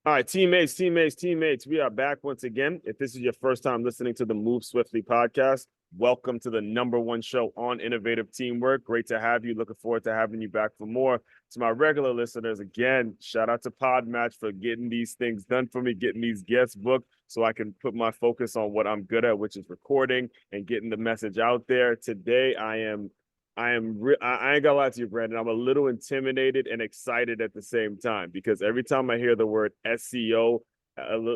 All right, teammates. We are back once again. If this is your first time listening to the Move Swiftly podcast, welcome to the #1 show on innovative teamwork. Great to have you. Looking forward to having you back for more. To my regular listeners, again, shout out to Podmatch for getting these things done for me, getting these guests booked so I can put my focus on what I'm good at, which is recording and getting the message out there. Today, I ain't gonna lie to you, Brandon. I'm a little intimidated and excited at the same time because every time I hear the word SEO,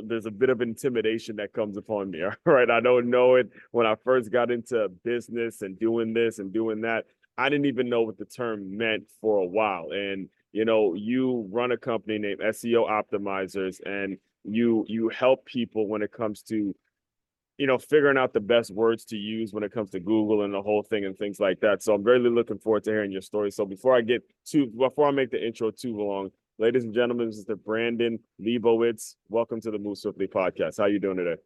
there's a bit of intimidation that comes upon me. All right. I don't know it. When I first got into business and doing this and doing that, I didn't even know what the term meant for a while. And, you run a company named SEO Optimizers, and you help people when it comes to figuring out the best words to use when it comes to Google and the whole thing and things like that. So I'm really looking forward to hearing your story. So before I make the intro too long, ladies and gentlemen, this is the Brandon Leibowitz. Welcome to the Move Swiftly podcast. How you doing today?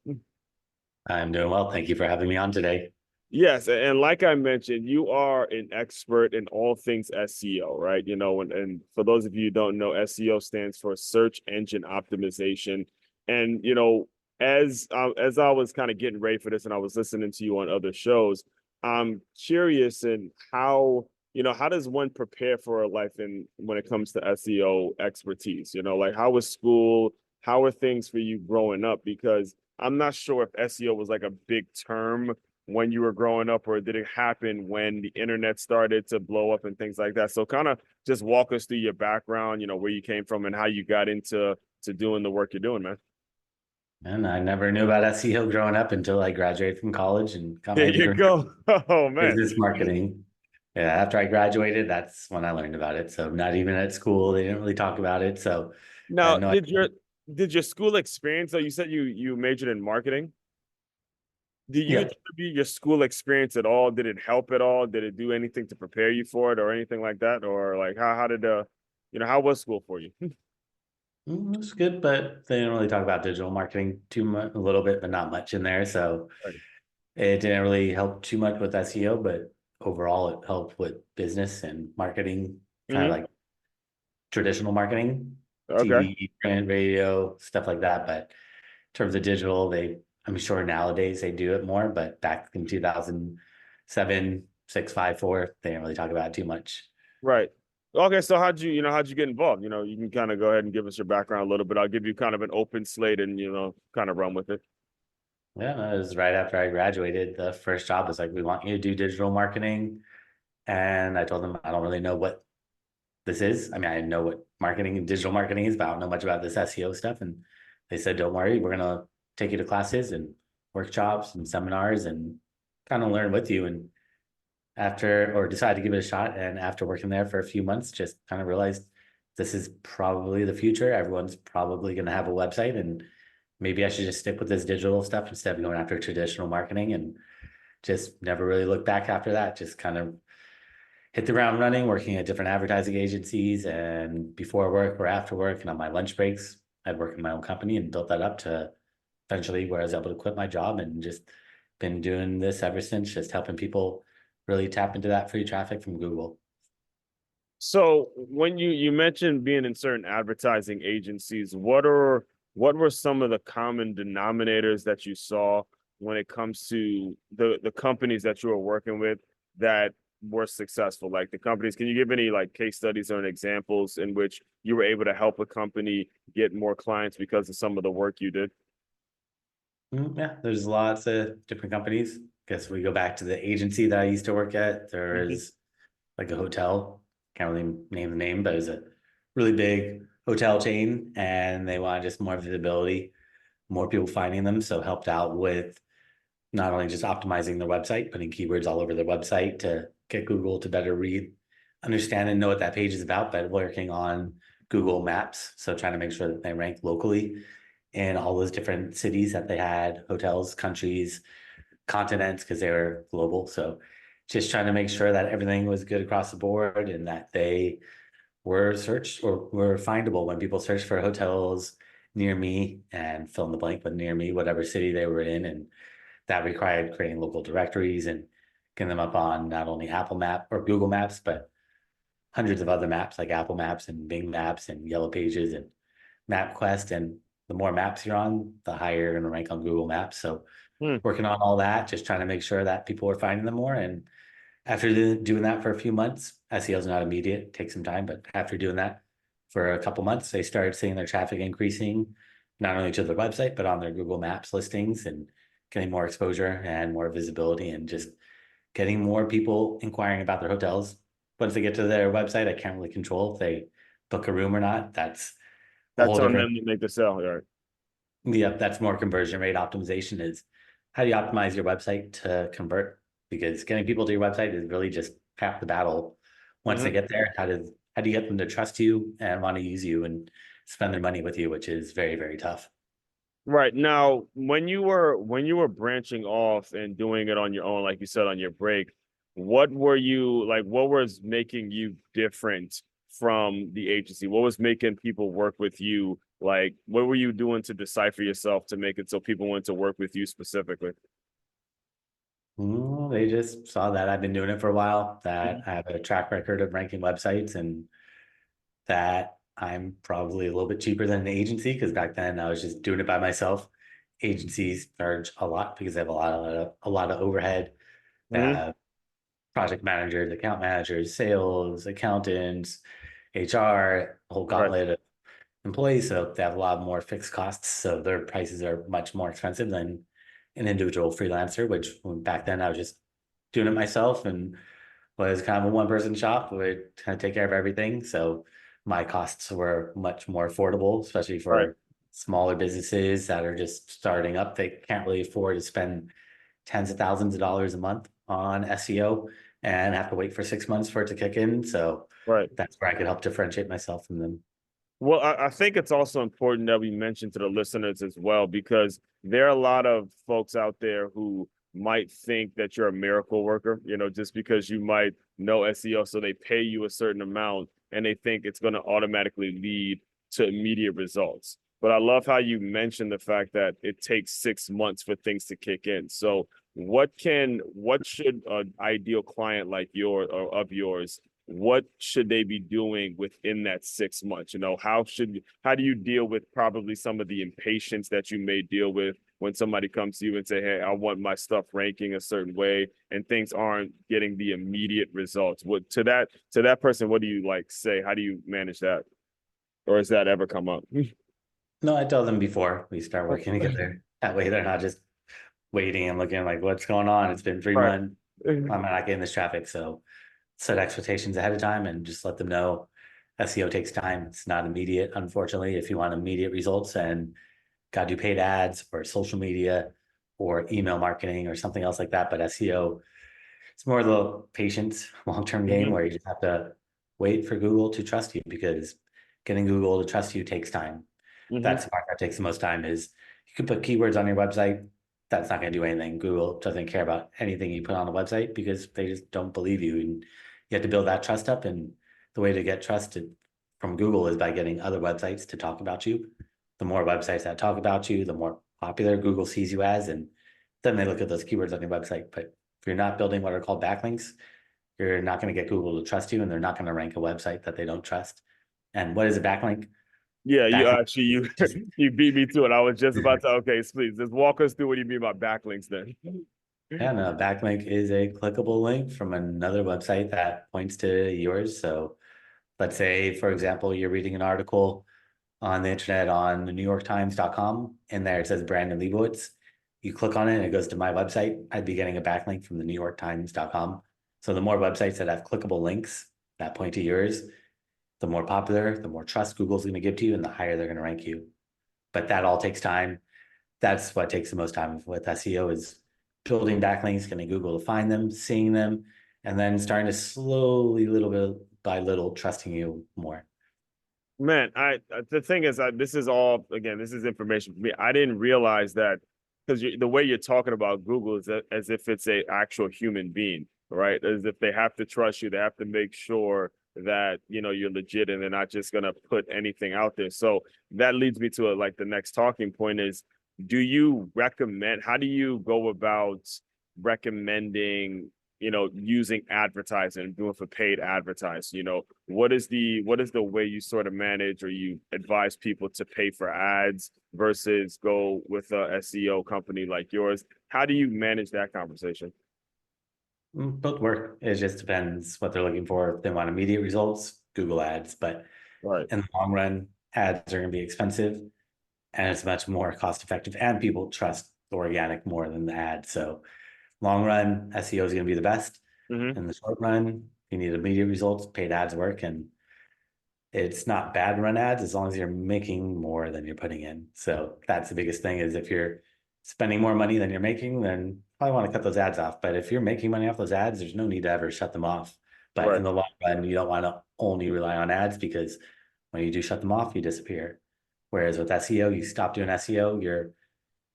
I'm doing well. Thank you for having me on today. Yes, and like I mentioned, you are an expert in all things SEO, right? And for those of you who don't know, SEO stands for search engine optimization. And as I was kind of getting ready for this and I was listening to you on other shows, I'm curious in how does one prepare for a life in when it comes to SEO expertise? Like how was school? How are things for you growing up? Because I'm not sure if SEO was like a big term when you were growing up, or did it happen when the internet started to blow up and things like that? So kind of just walk us through your background, where you came from and how you got into doing the work you're doing, man. And I never knew about SEO growing up until I graduated from college and got There my you degree go. Oh in man. business marketing. Yeah, after I graduated, that's when I learned about it. So not even at school, they didn't really talk about it. So I Now, had no idea. did your school experience, though, you said you majored in marketing? Did you Yeah. attribute your school experience at all? Did it help at all? Did it do anything to prepare you for it or anything like that? Or like how did how was school for you? It was good, but they didn't really talk about digital marketing too much, a little bit, but not much in there. So Right. it didn't really help too much with SEO, but overall it helped with business and marketing, kind of Hmm. like traditional marketing, Okay. TV, print, radio, stuff like that. But in terms of digital, I'm sure nowadays they do it more, but back in 2007, 6, 5, 4, they didn't really talk about it too much. Right. Okay, so how'd you get involved? You can kind of go ahead and give us your background a little bit. I'll give you kind of an open slate and kind of run with it. Yeah, it was right after I graduated. The first job was like, we want you to do digital marketing. And I told them, I don't really know what this is. I mean, I know what marketing and digital marketing is, but I don't know much about this SEO stuff. And they said, don't worry, we're going to take you to classes and workshops and seminars and kind of learn with you. And decided to give it a shot. And after working there for a few months, just kind of realized this is probably the future. Everyone's probably going to have a website, and maybe I should just stick with this digital stuff instead of going after traditional marketing, and just never really look back after that. Just kind of hit the ground running, working at different advertising agencies, and before work or after work and on my lunch breaks, I'd work in my own company and built that up to eventually where I was able to quit my job and just been doing this ever since, just helping people really tap into that free traffic from Google. So when you mentioned being in certain advertising agencies, what were some of the common denominators that you saw when it comes to the companies that you were working with that were successful? Like the companies, can you give any like case studies or examples in which you were able to help a company get more clients because of some of the work you did? Yeah, there's lots of different companies. Guess we go back to the agency that I used to work at. There Mhm. is like a hotel, can't really name the name, but it's a really big hotel chain, and they wanted just more visibility, more people finding them. So helped out with not only just optimizing their website, putting keywords all over their website to get Google to better read, understand, and know what that page is about, but working on Google Maps. So trying to make sure that they rank locally in all those different cities that they had, hotels, countries, continents, because they were global. So just trying to make sure that everything was good across the board and that they were searched or were findable when people search for hotels near me and fill in the blank with near me, whatever city they were in. And that required creating local directories and getting them up on not only Apple Map or Google Maps, but hundreds of other maps like Apple Maps and Bing Maps and Yellow Pages and MapQuest, and the more maps you're on, the higher you're going to rank on Google Maps. So Hmm. working on all that, just trying to make sure that people are finding them more. And after doing that for a few months, SEO is not immediate, it takes some time, but after doing that for a couple months, they started seeing their traffic increasing, not only to their website, but on their Google Maps listings, and getting more exposure and more visibility, and just getting more people inquiring about their hotels. Once they get to their website, I can't really control if they book a room or not. That's a That's whole on different, them to make the sale. Right. yeah, that's more conversion rate optimization. Is how do you optimize your website to convert? Because getting people to your website is really just half the battle. Once they Hmm. get there, how do you get them to trust you and want to use you and spend their money with you, which is very, very tough. Right. Now, when you were branching off and doing it on your own, like you said on your break, what were you like? What was making you different from the agency? What was making people work with you? Like, what were you doing to decipher yourself to make it so people wanted to work with you specifically? They just saw that I've been doing it for a while, that I have a track record of ranking websites, and that I'm probably a little bit cheaper than an agency, because back then I was just doing it by myself. Agencies charge a lot because they have a lot of overhead. They Mm-hmm. have project managers, account managers, sales, accountants, HR, a whole Right. gauntlet of employees. So they have a lot more fixed costs. So their prices are much more expensive than an individual freelancer, which back then I was just doing it myself and was kind of a one person shop, would kind of take care of everything. So my costs were much more affordable, especially Right. for smaller businesses that are just starting up. They can't really afford to spend tens of thousands of dollars a month on SEO and have to wait for 6 months for it to kick in. So Right. that's where I could help differentiate myself from them. Well, I think it's also important that we mention to the listeners as well, because there are a lot of folks out there who might think that you're a miracle worker, just because you might know SEO. So they pay you a certain amount and they think it's going to automatically lead to immediate results. But I love how you mentioned the fact that it takes 6 months for things to kick in. So what should an ideal client like yours or of yours, what should they be doing within that 6 months? How do you deal with probably some of the impatience that you may deal with when somebody comes to you and say, hey, I want my stuff ranking a certain way, and things aren't getting the immediate results? What to that person, what do you like say? How do you manage that? Or has that ever come up? No, I tell them before we start working together. That way they're not just waiting and looking like, what's going on? It's been three Right. months. I'm not getting this traffic. So set expectations ahead of time and just let them know SEO takes time. It's not immediate, unfortunately. If you want immediate results, and got to do paid ads or social media or email marketing or something else like that. But SEO, it's more the patience, long-term game, Hmm. where you just have to wait for Google to trust you, because getting Google to trust you takes time. Hmm. That's the part that takes the most time. Is you can put keywords on your website. That's not going to do anything. Google doesn't care about anything you put on the website because they just don't believe you. And you have to build that trust up. And the way to get trusted from Google is by getting other websites to talk about you. The more websites that talk about you, the more popular Google sees you as. And then they look at those keywords on your website. But if you're not building what are called backlinks, you're not going to get Google to trust you, and they're not going to rank a website that they don't trust. And what is a backlink? Yeah, you Backlink actually you just you beat me to it. I was just about to, okay, please just walk us through what you mean by backlinks then. Yeah, no, a backlink is a clickable link from another website that points to yours. So let's say, for example, you're reading an article on the internet on the NewYorkTimes.com. In there, it says Brandon Leibowitz. You click on it and it goes to my website. I'd be getting a backlink from the NewYorkTimes.com. So the more websites that have clickable links that point to yours, the more popular, the more trust Google's going to give to you, and the higher they're going to rank you. But that all takes time. That's what takes the most time with SEO, is building backlinks, getting Google to find them, seeing them, and then starting to slowly, little bit by little, trusting you more. Man, the thing is, this is all, again, this is information for me. I didn't realize that, because the way you're talking about Google is as if it's a actual human being, right? As if they have to trust you, they have to make sure that you're legit and they're not just gonna put anything out there. So that leads me to like the next talking point is, do you recommend? How do you go about recommending using advertising and doing for paid advertising? What is the way you sort of manage or you advise people to pay for ads versus go with a SEO company like yours? How do you manage that conversation? Both work. It just depends what they're looking for. If they want immediate results, Google ads. But Right. in the long run, ads are going to be expensive and it's much more cost effective. And people trust organic more than the ad. So long run, SEO is going to be the best. Mm-hmm. In the short run, you need immediate results, paid ads work. And it's not bad to run ads as long as you're making more than you're putting in. So that's the biggest thing is if you're spending more money than you're making, then probably want to cut those ads off. But if you're making money off those ads, there's no need to ever shut them off. But Right. in the long run, you don't want to only rely on ads because when you do shut them off, you disappear. Whereas with SEO, you stop doing SEO, you're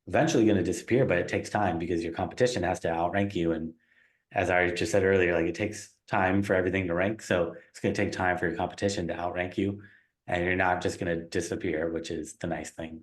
eventually going to disappear, but it takes time because your competition has to outrank you. And as I just said earlier, like it takes time for everything to rank. So it's going to take time for your competition to outrank you. And you're not just going to disappear, which is the nice thing.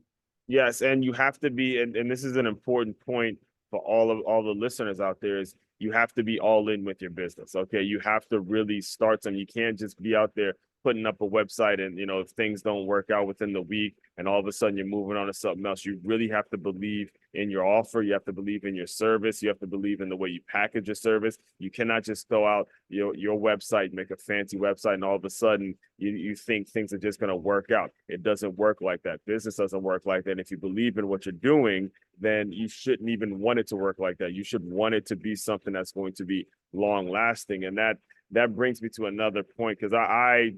Yes, and you have to be, and this is an important point for all the listeners out there, is you have to be all in with your business. Okay. You have to really start some. You can't just be out there putting up a website and if things don't work out within the week and all of a sudden you're moving on to something else. You really have to believe in your offer. You have to believe in your service. You have to believe in the way you package your service. You cannot just go out your website, make a fancy website, and all of a sudden you think things are just going to work out. It doesn't work like that. Business doesn't work like that. And if you believe in what you're doing, then you shouldn't even want it to work like that. You should want it to be something that's going to be long lasting. And that brings me to another point, because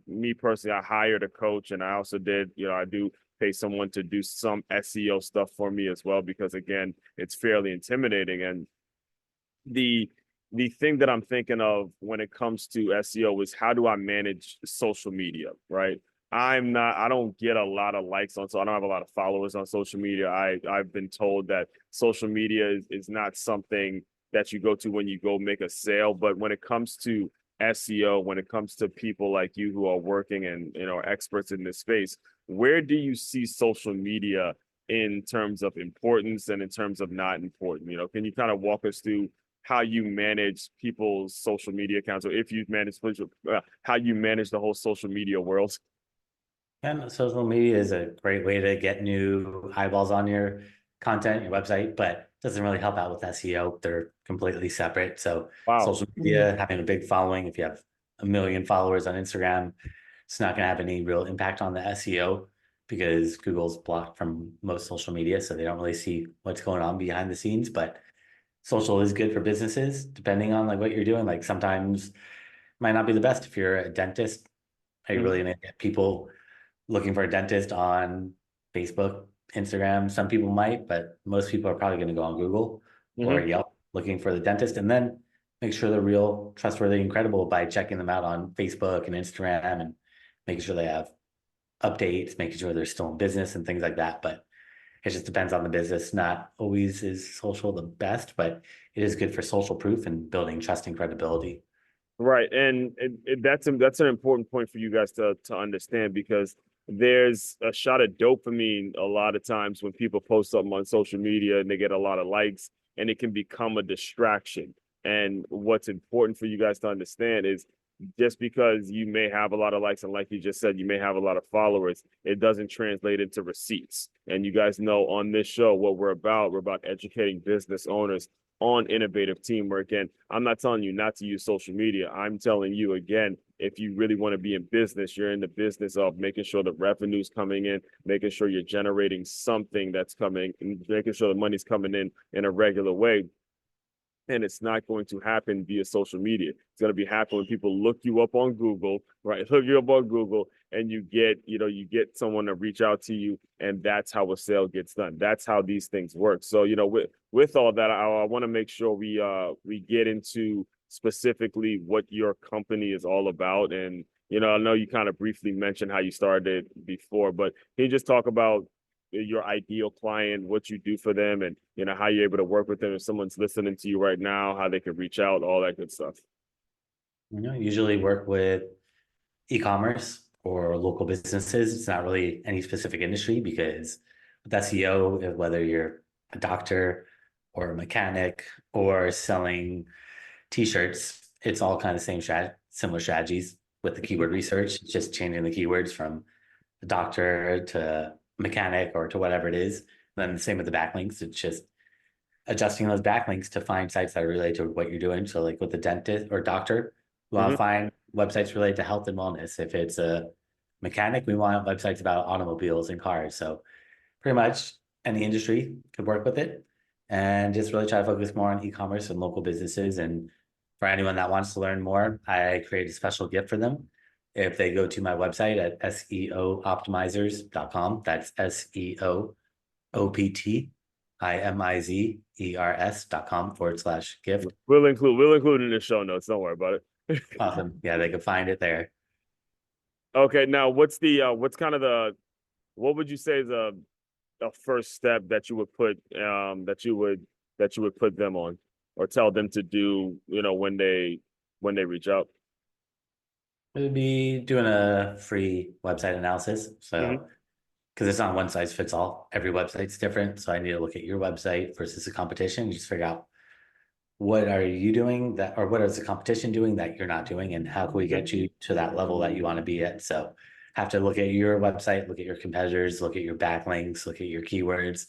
me personally, I hired a coach, and I also did, I do pay someone to do some SEO stuff for me as well, because again, it's fairly intimidating. And the the thing that I'm thinking of when it comes to SEO is, how do I manage social media, right? I don't get a lot of likes on, so I don't have a lot of followers on social media. I've been told that social media is not something that you go to when you go make a sale. But when it comes to SEO, when it comes to people like you who are working and experts in this space, where do you see social media in terms of importance and in terms of not important? Can you kind of walk us through how you manage people's social media accounts, or if you've managed how you manage the whole social media world? And social media is a great way to get new eyeballs on your content, your website, but doesn't really help out with SEO. They're completely separate. So Wow. social media, having a big following, if you have 1 million followers on Instagram, it's not going to have any real impact on the SEO because Google's blocked from most social media. So they don't really see what's going on behind the scenes. But social is good for businesses, depending on like what you're doing. Like sometimes might not be the best if you're a dentist. Are you really Mhm. going to get people looking for a dentist on Facebook, Instagram? Some people might, but most people are probably going to go on Google or Mhm. Yelp looking for the dentist, and then make sure they're real, trustworthy, and credible by checking them out on Facebook and Instagram and making sure they have updates, making sure they're still in business and things like that. But it just depends on the business. Not always is social the best, but it is good for social proof and building trust and credibility. Right, and that's an important point for you guys to understand, because there's a shot of dopamine a lot of times when people post something on social media and they get a lot of likes, and it can become a distraction. And what's important for you guys to understand is, just because you may have a lot of likes and, like you just said, you may have a lot of followers, it doesn't translate into receipts. And you guys know on this show what we're about educating business owners on innovative teamwork. And I'm not telling you not to use social media. I'm telling you, again, if you really want to be in business, you're in the business of making sure the revenue's coming in, making sure you're generating something that's coming, and making sure the money's coming in a regular way. And it's not going to happen via social media. It's going to be happening when people look you up on Google, right? Look you up on Google, and you get someone to reach out to you, and that's how a sale gets done. That's how these things work. So, with all that, I want to make sure we get into specifically what your company is all about. And I know you kind of briefly mentioned how you started before, but can you just talk about your ideal client, what you do for them, and how you're able to work with them? If someone's listening to you right now, how they can reach out, all that good stuff. Usually work with e-commerce or local businesses. It's not really any specific industry because with SEO, whether you're a doctor or a mechanic or selling t-shirts, it's all kind of same similar strategies with the keyword research, just changing the keywords from the doctor to mechanic or to whatever it is. Then the same with the backlinks. It's just adjusting those backlinks to find sites that are related to what you're doing. So like with the dentist or doctor, we want Hmm. to find websites related to health and wellness. If it's a mechanic, we want websites about automobiles and cars. So pretty much any industry could work with it, and just really try to focus more on e-commerce and local businesses. And for anyone that wants to learn more, I create a special gift for them. If they go to my website at seooptimizers.com, that's SEOOPTIMIZERS.com/gift. We'll include it in the show notes. Don't worry about it. Awesome. Yeah, they can find it there. Okay, now what would you say is a first step that you would put that you would put them on or tell them to do, when they reach out? It would be doing a free website analysis. Hmm. So, because it's not one size fits all, every website's different. So I need to look at your website versus the competition and just figure out what are you doing that, or what is the competition doing that you're not doing, and how can we get you to that level that you want to be at? So have to look at your website, look at your competitors, look at your backlinks, look at your keywords,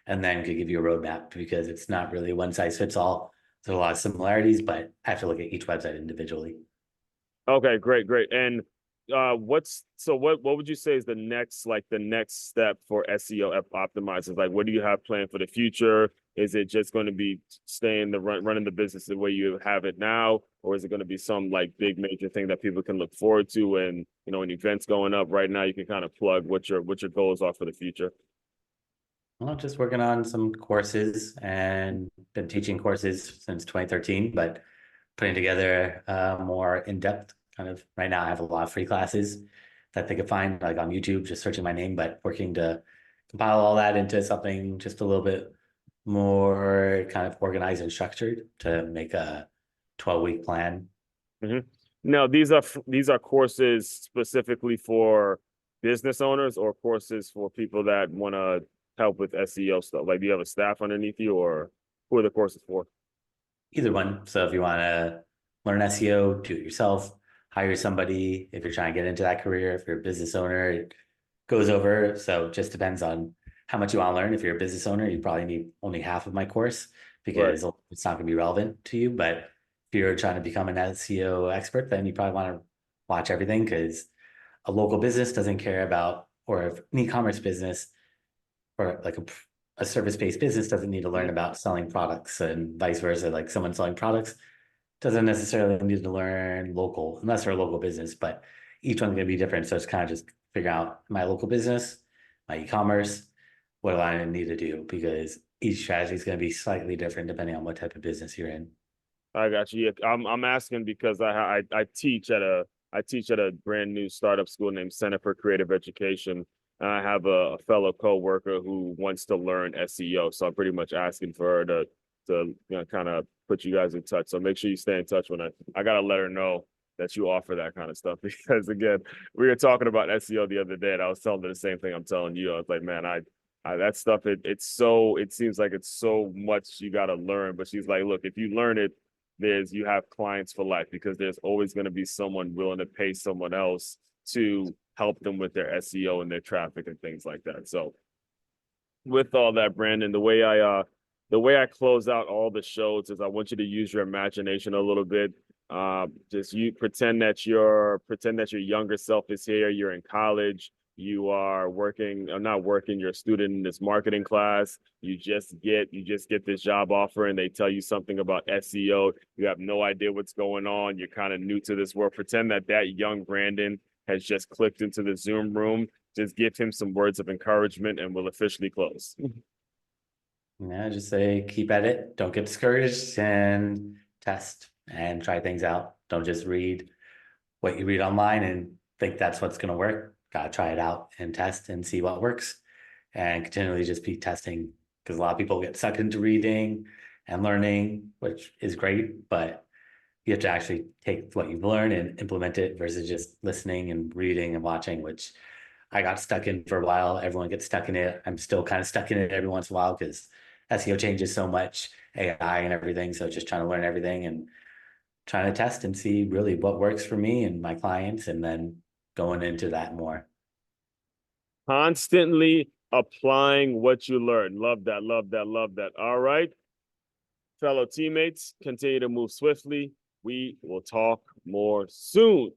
and then could give you a roadmap, because it's not really one size fits all. There's a lot of similarities, but I have to look at each website individually. Okay, great, great. And what would you say is the next step for SEO optimizers? Like, what do you have planned for the future? Is it just going to be staying running the business the way you have it now, or is it going to be some like big major thing that people can look forward to? And when events going up right now, you can kind of plug what your goals are for the future. Well, just working on some courses, and been teaching courses since 2013, but putting together more in-depth kind of. Right now I have a lot of free classes that they could find like on YouTube, just searching my name, but working to compile all that into something just a little bit more kind of organized and structured to make a 12-week plan. Hmm. Now, these are courses specifically for business owners or courses for people that want to help with SEO stuff. Like, do you have a staff underneath you, or who are the courses for? Either one. So if you want to learn SEO, do it yourself, hire somebody. If you're trying to get into that career, if you're a business owner, it goes over. So it just depends on how much you want to learn. If you're a business owner, you probably need only half of my course, Right. because it's not going to be relevant to you. But if you're trying to become an SEO expert, then you probably want to watch everything, because a local business doesn't care about, or if an e-commerce business or like a service-based business doesn't need to learn about selling products, and vice versa. Like someone selling products doesn't necessarily need to learn local, unless they're a local business, but each one's going to be different. So it's kind of just figure out my local business, my e-commerce, what do I need to do? Because each strategy is going to be slightly different depending on what type of business you're in. I got you. Yeah, I'm asking because I teach at a brand new startup school named Center for Creative Education, and I have a fellow coworker who wants to learn SEO. So I'm pretty much asking for her to kind of put you guys in touch. So make sure you stay in touch when I gotta let her know that you offer that kind of stuff because again, we were talking about SEO the other day, and I was telling her the same thing I'm telling you. I was like, man, I that stuff it seems like it's so much you got to learn, but she's like, look, if you learn it, you have clients for life because there's always going to be someone willing to pay someone else to help them with their SEO and their traffic and things like that. So with all that, Brandon, the way I close out all the shows is I want you to use your imagination a little bit. Just you pretend that your younger self is here. You're in college. You are working, or not working. You're a student in this marketing class. You just get this job offer, and they tell you something about SEO. You have no idea what's going on. You're kind of new to this world. Pretend that young Brandon has just clicked into the Zoom room. Just give him some words of encouragement, and we'll officially close. Yeah, just say keep at it, don't get discouraged, and test and try things out. Don't just read what you read online and think that's what's going to work. Gotta try it out and test and see what works, and continually just be testing, because a lot of people get sucked into reading and learning, which is great, but you have to actually take what you've learned and implement it versus just listening and reading and watching, which I got stuck in for a while. Everyone gets stuck in it. I'm still kind of stuck in it every once in a while because SEO changes so much, AI and everything. So just trying to learn everything and trying to test and see really what works for me and my clients, and then going into that more. Constantly applying what you learn. Love that, love that, love that. All right. Fellow teammates, continue to move swiftly. We will talk more soon.